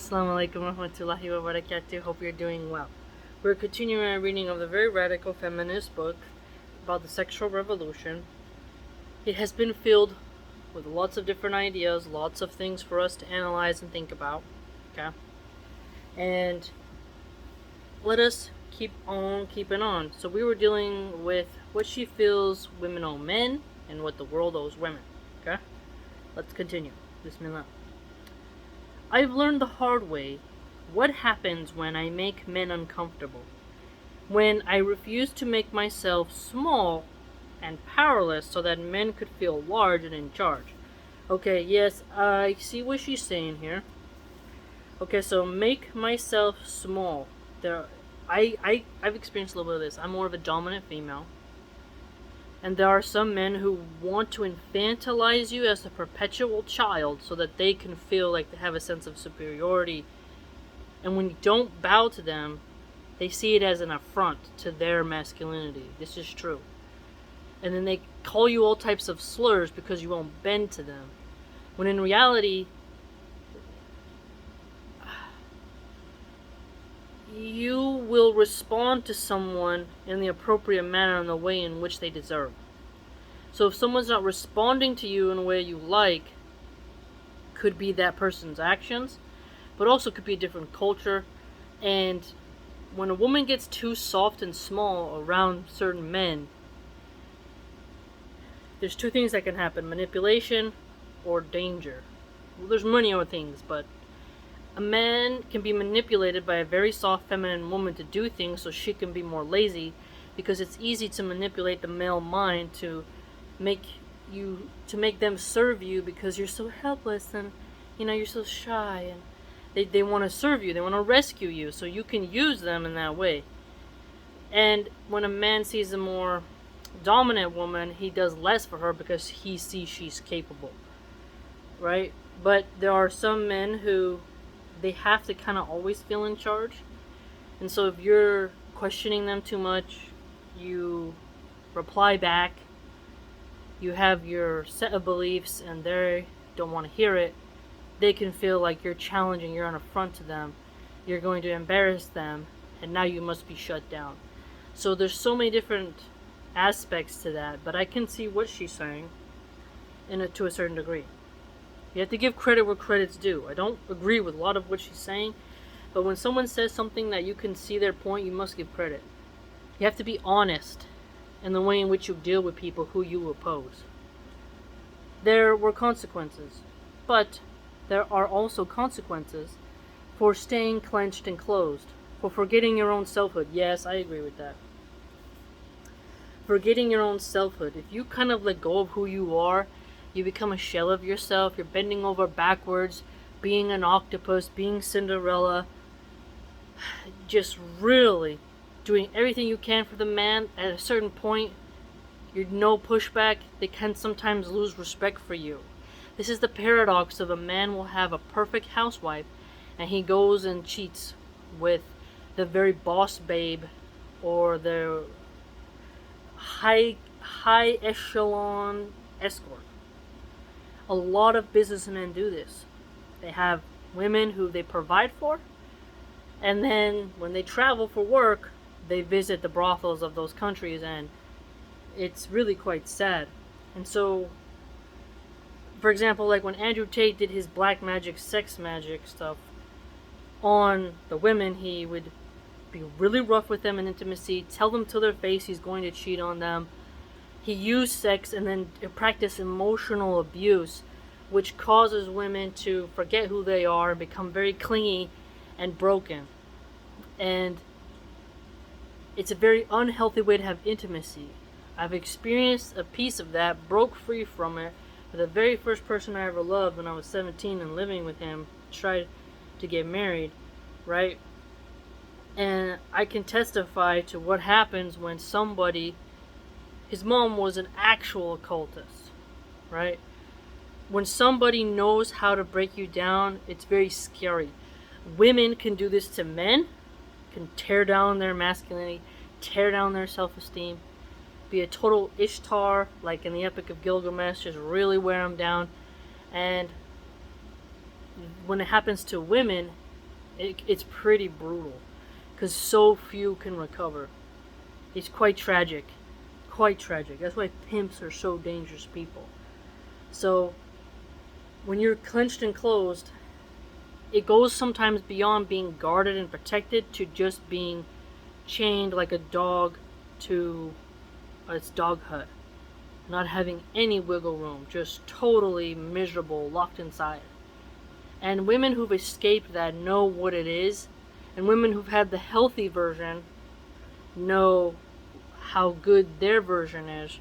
Assalamu alaikum warahmatullahi wabarakatuh. Hope you're doing well. We're continuing our reading of the very radical feminist book about the sexual revolution. It has been filled with lots of different ideas, lots of things for us to analyze and think about. Okay? And let us keep on keeping on. So we were dealing with what she feels women owe men and what the world owes women. Okay? Let's continue. Bismillah. I've learned the hard way what happens when I make men uncomfortable. When I refuse to make myself small and powerless so that men could feel large and in charge. Okay, yes, I see what she's saying here. Okay, so make myself small. I've experienced a little bit of this. I'm more of a dominant female. And there are some men who want to infantilize you as a perpetual child so that they can feel like they have a sense of superiority. And when you don't bow to them, they see it as an affront to their masculinity. This is true. And then they call you all types of slurs because you won't bend to them. When in reality, you will respond to someone in the appropriate manner in the way in which they deserve. So if someone's not responding to you in a way you like, could be that person's actions, but also could be a different culture. And when a woman gets too soft and small around certain men, there's two things that can happen: manipulation or danger. Well, there's many other things, but a man can be manipulated by a very soft feminine woman to do things so she can be more lazy, because it's easy to manipulate the male mind to make them serve you because you're so helpless and you're so shy, and they want to serve you, they want to rescue you, so you can use them in that way. And when a man sees a more dominant woman, he does less for her because he sees she's capable, right? But there are some men who they have to kind of always feel in charge. And so if you're questioning them too much, you reply back, you have your set of beliefs and they don't want to hear it, they can feel like you're challenging, you're an affront to them, you're going to embarrass them, and now you must be shut down. So there's so many different aspects to that, but I can see what she's saying to a certain degree. You have to give credit where credit's due. I don't agree with a lot of what she's saying, but when someone says something that you can see their point, you must give credit. You have to be honest in the way in which you deal with people who you oppose. There were consequences, but there are also consequences for staying clenched and closed, for forgetting your own selfhood. Yes, I agree with that. Forgetting your own selfhood. If you kind of let go of who you are, you become a shell of yourself. You're bending over backwards, being an octopus, being Cinderella, just really doing everything you can for the man. At a certain point, you're no pushback. They can sometimes lose respect for you. This is the paradox of a man will have a perfect housewife, and he goes and cheats with the very boss babe or the high echelon escort. A lot of businessmen do this. They have women who they provide for, and then when they travel for work, they visit the brothels of those countries, and it's really quite sad. And so, for example, like when Andrew Tate did his black magic, sex magic stuff on the women, he would be really rough with them in intimacy, tell them to their face he's going to cheat on them. He used sex and then practiced emotional abuse, which causes women to forget who they are and become very clingy and broken. And it's a very unhealthy way to have intimacy. I've experienced a piece of that, broke free from it, with the very first person I ever loved when I was 17 and living with him, tried to get married, right? And I can testify to what happens when somebody, his mom was an actual occultist, right? When somebody knows how to break you down, it's very scary. Women can do this to men, can tear down their masculinity, tear down their self-esteem, be a total Ishtar, like in the Epic of Gilgamesh, just really wear them down. And when it happens to women, It's pretty brutal because so few can recover. It's quite tragic. Quite tragic. That's why pimps are so dangerous people. So, when you're clenched and closed, it goes sometimes beyond being guarded and protected to just being chained like a dog to its dog hut. Not having any wiggle room, just totally miserable, locked inside. And women who've escaped that know what it is, and women who've had the healthy version know how good their version is,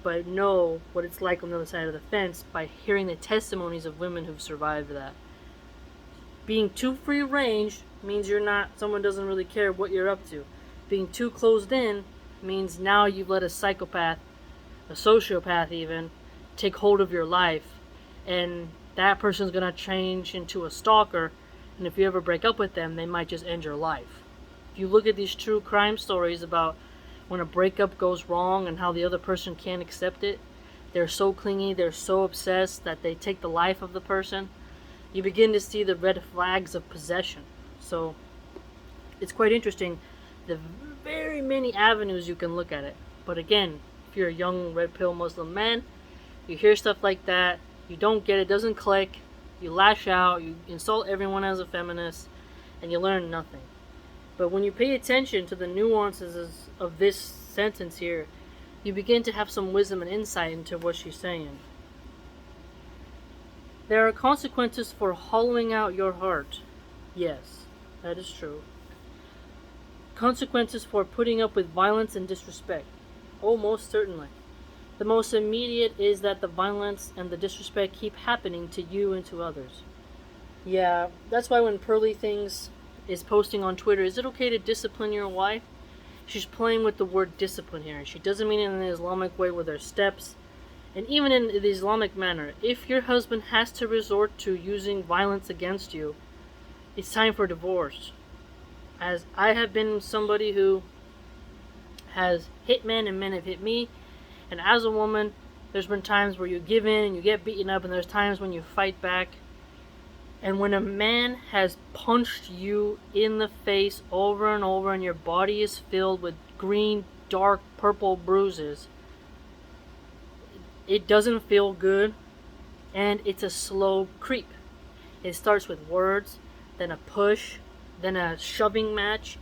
but know what it's like on the other side of the fence by hearing the testimonies of women who've survived that. Being too free range means someone doesn't really care what you're up to. Being too closed in means now you've let a psychopath, a sociopath even, take hold of your life, and that person's gonna change into a stalker, and if you ever break up with them, they might just end your life. If you look at these true crime stories about when a breakup goes wrong and how the other person can't accept it, they're so clingy, they're so obsessed that they take the life of the person, you begin to see the red flags of possession. So it's quite interesting, the very many avenues you can look at it. But again, if you're a young red pill Muslim man, you hear stuff like that, you don't get it, doesn't click, you lash out, you insult everyone as a feminist, and you learn nothing. But when you pay attention to the nuances of this sentence here, you begin to have some wisdom and insight into what she's saying. There are consequences for hollowing out your heart. Yes, that is true. Consequences for putting up with violence and disrespect. Oh, most certainly. The most immediate is that the violence and the disrespect keep happening to you and to others. Yeah, that's why when Pearly Things is posting on Twitter, is it okay to discipline your wife? She's playing with the word discipline here. She doesn't mean it in an Islamic way with her steps. And even in the Islamic manner, if your husband has to resort to using violence against you, it's time for divorce. As I have been somebody who has hit men and men have hit me, and as a woman, there's been times where you give in and you get beaten up, and there's times when you fight back. And when a man has punched you in the face over and over and your body is filled with green, dark, purple bruises, it doesn't feel good, and it's a slow creep. It starts with words, then a push, then a shoving match,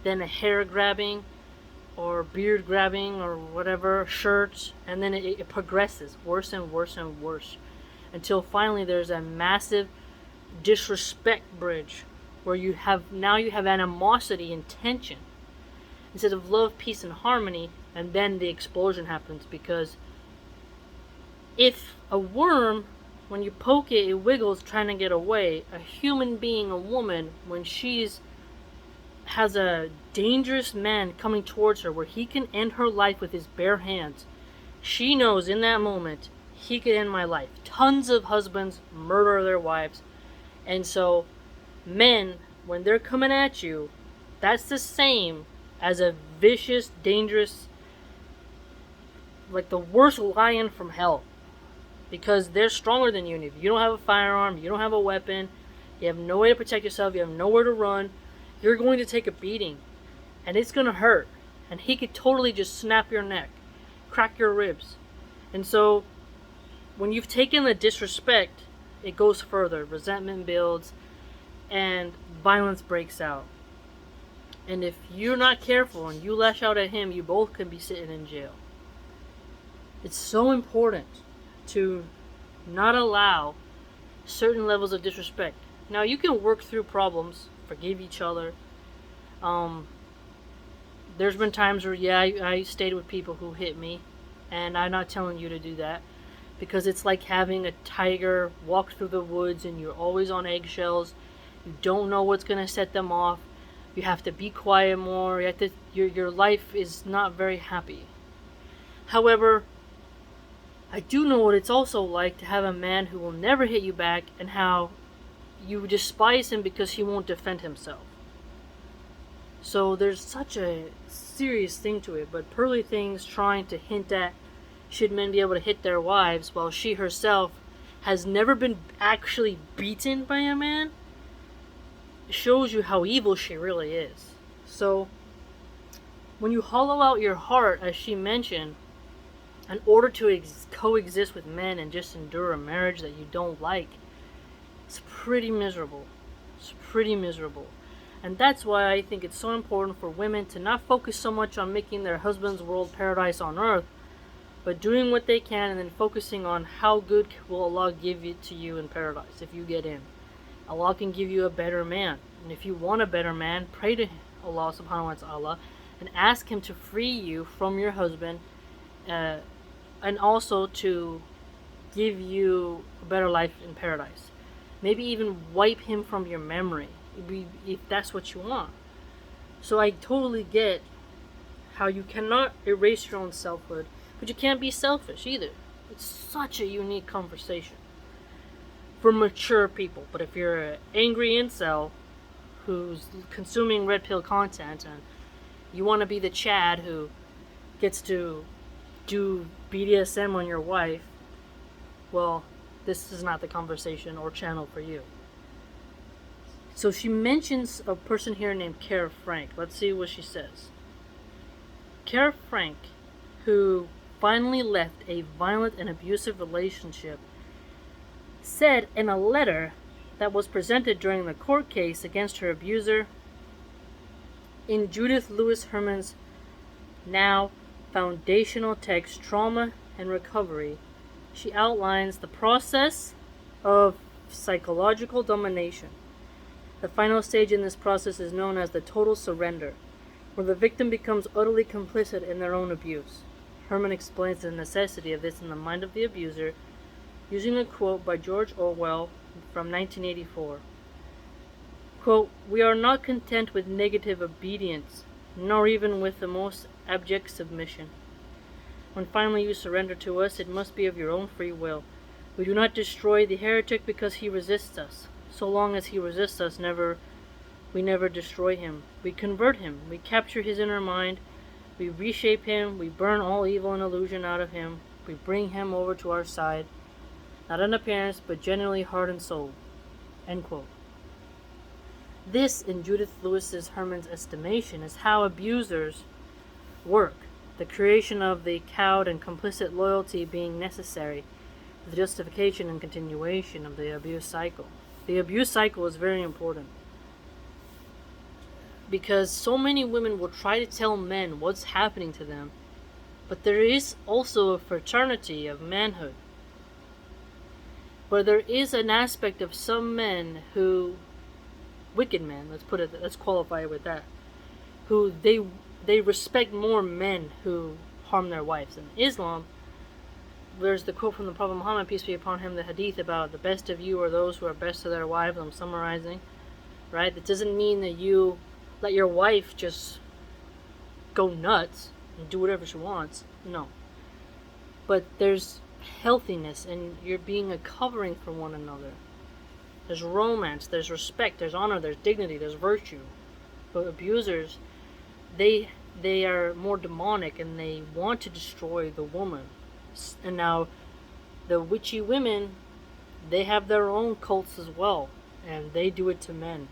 then a hair grabbing, or beard grabbing, or whatever, shirts, and then it progresses worse and worse and worse, until finally there's a massive disrespect bridge, where you have animosity and tension, instead of love, peace, and harmony, and then the explosion happens, because if a worm, when you poke it, it wiggles trying to get away. A human being, a woman, when has a dangerous man coming towards her where he can end her life with his bare hands, she knows in that moment, he could end my life. Tons of husbands murder their wives. And so, men, when they're coming at you, that's the same as a vicious, dangerous, like the worst lion from hell. Because they're stronger than you. And if you don't have a firearm, you don't have a weapon, you have no way to protect yourself, you have nowhere to run, you're going to take a beating. And it's going to hurt. And he could totally just snap your neck, crack your ribs. And so, when you've taken the disrespect, it goes further. Resentment builds, and violence breaks out. And if you're not careful and you lash out at him, you both could be sitting in jail. It's so important to not allow certain levels of disrespect. Now, you can work through problems, forgive each other. There's been times where, I stayed with people who hit me, and I'm not telling you to do that, because it's like having a tiger walk through the woods and you're always on eggshells. You don't know what's going to set them off. You have to be quiet more. Your life is not very happy. However, I do know what it's also like to have a man who will never hit you back, and how you despise him because he won't defend himself. So there's such a serious thing to it, but Pearly Things trying to hint at, should men be able to hit their wives, while she herself has never been actually beaten by a man? shows you how evil she really is. So, when you hollow out your heart, as she mentioned, in order to coexist with men and just endure a marriage that you don't like, it's pretty miserable. It's pretty miserable. And that's why I think it's so important for women to not focus so much on making their husband's world paradise on earth, but doing what they can and then focusing on how good will Allah give it to you in paradise if you get in. Allah can give you a better man. And if you want a better man, pray to Allah subhanahu wa ta'ala and ask him to free you from your husband, and also to give you a better life in paradise. Maybe even wipe him from your memory, if that's what you want. So I totally get how you cannot erase your own selfhood, but you can't be selfish either. It's such a unique conversation for mature people. But if you're an angry incel who's consuming red pill content and you want to be the Chad who gets to do BDSM on your wife, well, this is not the conversation or channel for you. So she mentions a person here named Kara Frank. Let's see what she says. Kara Frank, who finally left a violent and abusive relationship, said in a letter that was presented during the court case against her abuser in Judith Lewis Herman's now foundational text, Trauma and Recovery, she outlines the process of psychological domination. The final stage in this process is known as the total surrender, where the victim becomes utterly complicit in their own abuse. Herman explains the necessity of this in the mind of the abuser, using a quote by George Orwell from 1984. Quote, "We are not content with negative obedience, nor even with the most abject submission. When finally you surrender to us, it must be of your own free will. We do not destroy the heretic because he resists us. So long as he resists us, we never destroy him. We convert him. We capture his inner mind. We reshape him. We burn all evil and illusion out of him. We bring him over to our side, not in appearance, but genuinely heart and soul." End quote. This, in Judith Lewis Herman's estimation, is how abusers work. The creation of the cowed and complicit loyalty being necessary for the justification and continuation of the abuse cycle. The abuse cycle is very important, because so many women will try to tell men what's happening to them, but there is also a fraternity of manhood, where there is an aspect of some men who, wicked men, let's qualify it with that, who they respect more men who harm their wives. In Islam, there's the quote from the Prophet Muhammad, peace be upon him, the hadith about the best of you are those who are best to their wives. I'm summarizing, right? That doesn't mean that you let your wife just go nuts and do whatever she wants. No. But there's healthiness, and you're being a covering for one another. There's romance, there's respect, there's honor, there's dignity, there's virtue. But abusers, they are more demonic, and they want to destroy the woman. And now, the witchy women, they have their own cults as well, and they do it to men.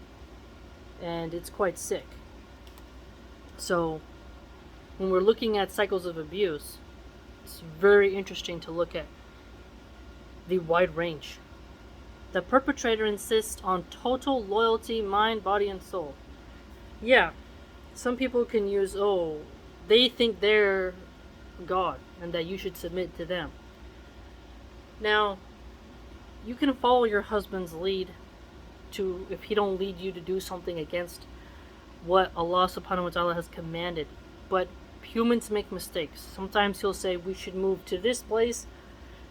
And it's quite sick. So, when we're looking at cycles of abuse, it's very interesting to look at the wide range. The perpetrator insists on total loyalty, mind, body, and soul. Yeah, some people can use, they think they're God and that you should submit to them. Now, you can follow your husband's lead if he don't lead you to do something against what Allah subhanahu wa ta'ala has commanded. But humans make mistakes. Sometimes he'll say we should move to this place.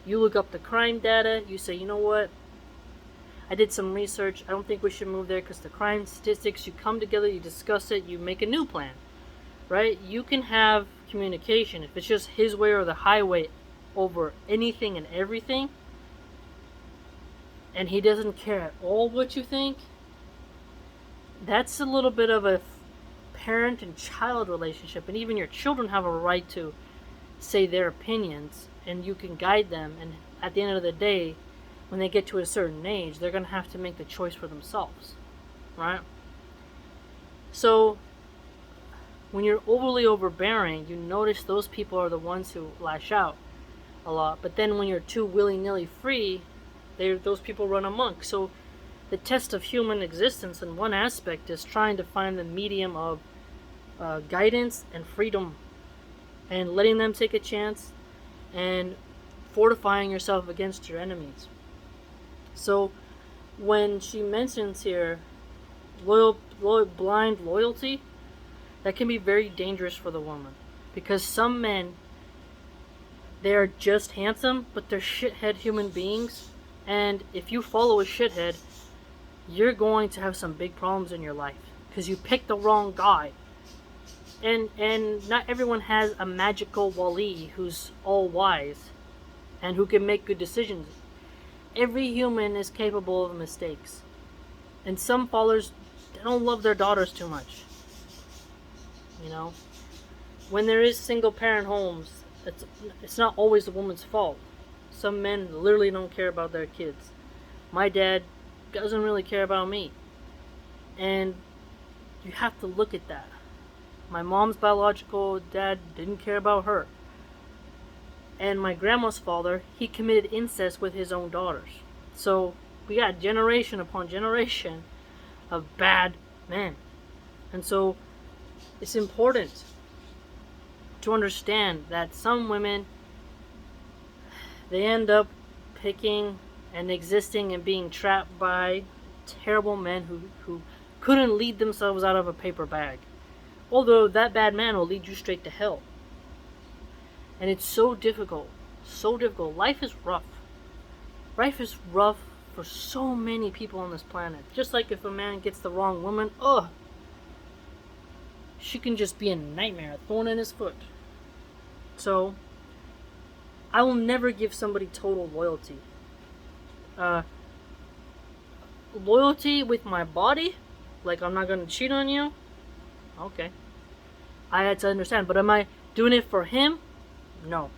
You look up the crime data. You say, you know what? I did some research. I don't think we should move there because the crime statistics, you come together, you discuss it, you make a new plan. Right? You can have communication. If it's just his way or the highway over anything and everything, and he doesn't care at all what you think, that's a little bit of a parent and child relationship. And even your children have a right to say their opinions, and you can guide them. And at the end of the day, when they get to a certain age, they're going to have to make the choice for themselves. Right? So when you're overly overbearing, you notice those people are the ones who lash out a lot. But then when you're too willy-nilly free, those people run amok. So the test of human existence in one aspect is trying to find the medium of guidance and freedom, and letting them take a chance, and fortifying yourself against your enemies. So when she mentions here blind loyalty, that can be very dangerous for the woman, because some men, they are just handsome, but they're shithead human beings, and if you follow a shithead, you're going to have some big problems in your life because you picked the wrong guy. And not everyone has a magical wali who's all wise and who can make good decisions. Every human is capable of mistakes, and some fathers, they don't love their daughters too much. You know, when there is single parent homes, it's not always the woman's fault. Some men literally don't care about their kids. My dad doesn't really care about me, and you have to look at that. My mom's biological dad didn't care about her, and my grandma's father, he committed incest with his own daughters. So we got generation upon generation of bad men. And so it's important to understand that some women, they end up picking and existing and being trapped by terrible men who couldn't lead themselves out of a paper bag. Although that bad man will lead you straight to hell. And it's so difficult. So difficult. Life is rough. Life is rough for so many people on this planet. Just like if a man gets the wrong woman, she can just be a nightmare, a thorn in his foot. So, I will never give somebody total loyalty. Loyalty with my body, like I'm not going to cheat on you, okay. I had to understand, but am I doing it for him? No.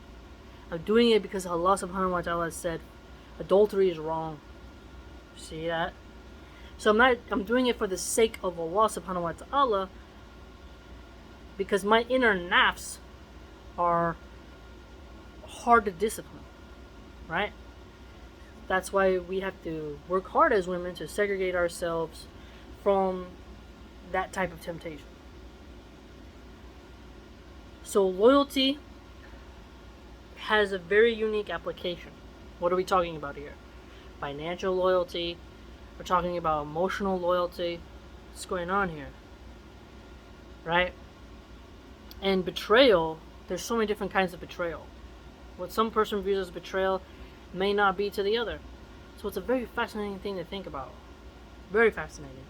I'm doing it because Allah subhanahu wa ta'ala said adultery is wrong. See that? So I'm doing it for the sake of Allah subhanahu wa ta'ala, because my inner nafs are hard to discipline, right? That's why we have to work hard as women to segregate ourselves from that type of temptation. So loyalty has a very unique application. What are we talking about here? Financial loyalty. We're talking about emotional loyalty. What's going on here? Right? And betrayal, there's so many different kinds of betrayal. What some person views as betrayal may not be to the other. So it's a very fascinating thing to think about. Very fascinating.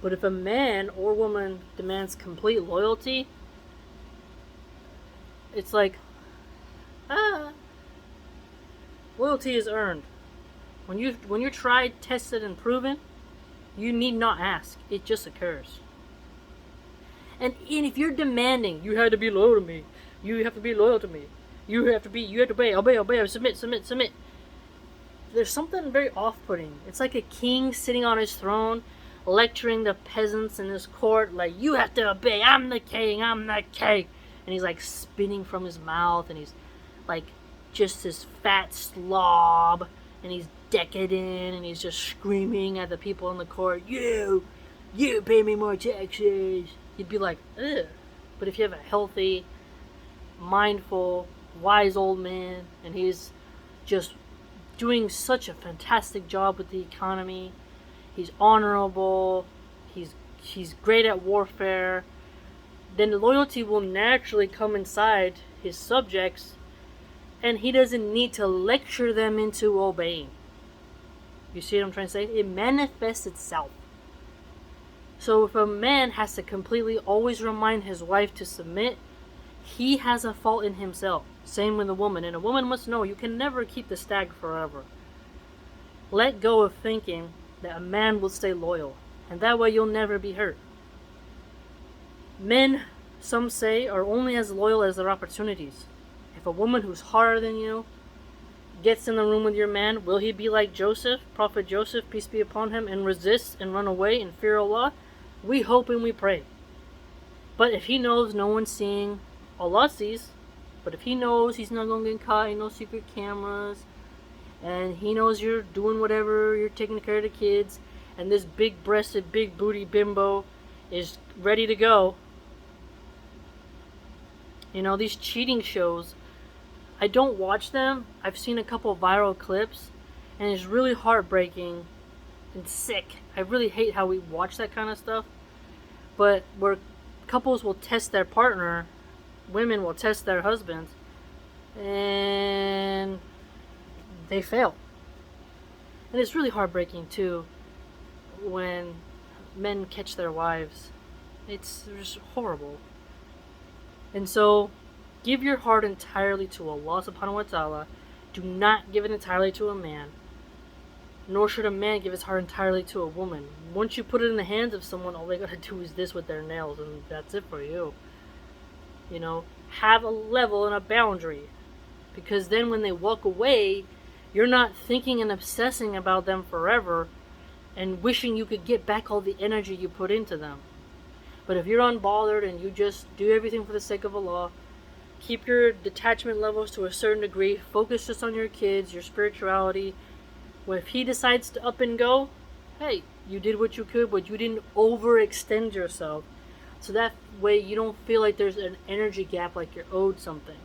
But if a man or woman demands complete loyalty, it's like, loyalty is earned. When you're tried, tested, and proven, you need not ask. It just occurs. And if you're demanding, you have to be loyal to me. You have to be loyal to me. You have to obey, submit. There's something very off-putting. It's like a king sitting on his throne, lecturing the peasants in his court, like, you have to obey, I'm the king. And he's like spinning from his mouth, and he's like just this fat slob, and he's decadent, and he's just screaming at the people in the court, you pay me more taxes. You'd be like, ugh. But if you have a healthy, mindful, wise old man, and he's just doing such a fantastic job with the economy, he's honorable, he's great at warfare, then loyalty will naturally come inside his subjects, and he doesn't need to lecture them into obeying. You see what I'm trying to say? It manifests itself. So if a man has to completely always remind his wife to submit, he has a fault in himself. Same with a woman. And a woman must know you can never keep the stag forever. Let go of thinking that a man will stay loyal, and that way you'll never be hurt. Men, some say, are only as loyal as their opportunities. If a woman who's harder than you gets in the room with your man, will he be like Joseph, Prophet Joseph, peace be upon him, and resist and run away and fear Allah? We hope and we pray. But if he knows no one's seeing, Allah sees. But if he knows he's not going to get caught, no secret cameras, and he knows you're doing whatever, you're taking care of the kids, and this big-breasted, big-booty bimbo is ready to go. You know, these cheating shows, I don't watch them. I've seen a couple viral clips, and it's really heartbreaking and sick. I really hate how we watch that kind of stuff. But where couples will test their partner, women will test their husbands, and they fail. And it's really heartbreaking too when men catch their wives. It's just horrible. And so, give your heart entirely to Allah subhanahu wa ta'ala. Do not give it entirely to a man. Nor should a man give his heart entirely to a woman. Once you put it in the hands of someone, all they gotta do is this with their nails, and that's it for you. You know, have a level and a boundary. Because then when they walk away, you're not thinking and obsessing about them forever and wishing you could get back all the energy you put into them. But if you're unbothered and you just do everything for the sake of Allah, keep your detachment levels to a certain degree, focus just on your kids, your spirituality. Well, if he decides to up and go, hey, you did what you could, but you didn't overextend yourself. So that way you don't feel like there's an energy gap, like you're owed something.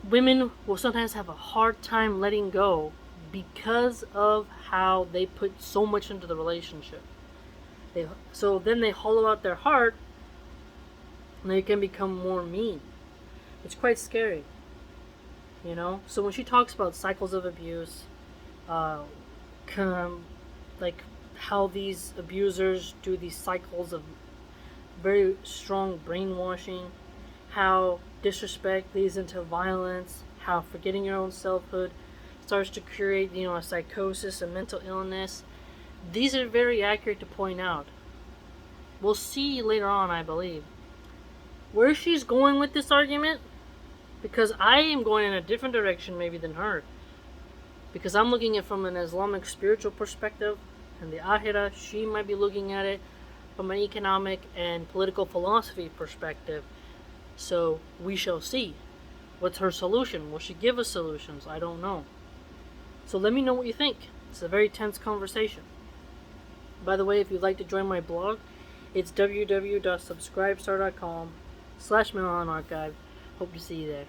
Women will sometimes have a hard time letting go because of how they put so much into the relationship. So then they hollow out their heart, and they can become more mean. It's quite scary, you know. So when she talks about cycles of abuse, like how these abusers do these cycles of very strong brainwashing, how disrespect leads into violence, how forgetting your own selfhood starts to create, you know, a psychosis, a mental illness. These are very accurate to point out. We'll see later on, I believe, where she's going with this argument, because I am going in a different direction maybe than her. Because I'm looking at it from an Islamic spiritual perspective, and the Akhirah, she might be looking at it from an economic and political philosophy perspective. So we shall see. What's her solution? Will she give us solutions? I don't know. So let me know what you think. It's a very tense conversation. By the way, if you'd like to join my blog, it's www.subscribestar.com/Milahan Archive. Hope to see you there.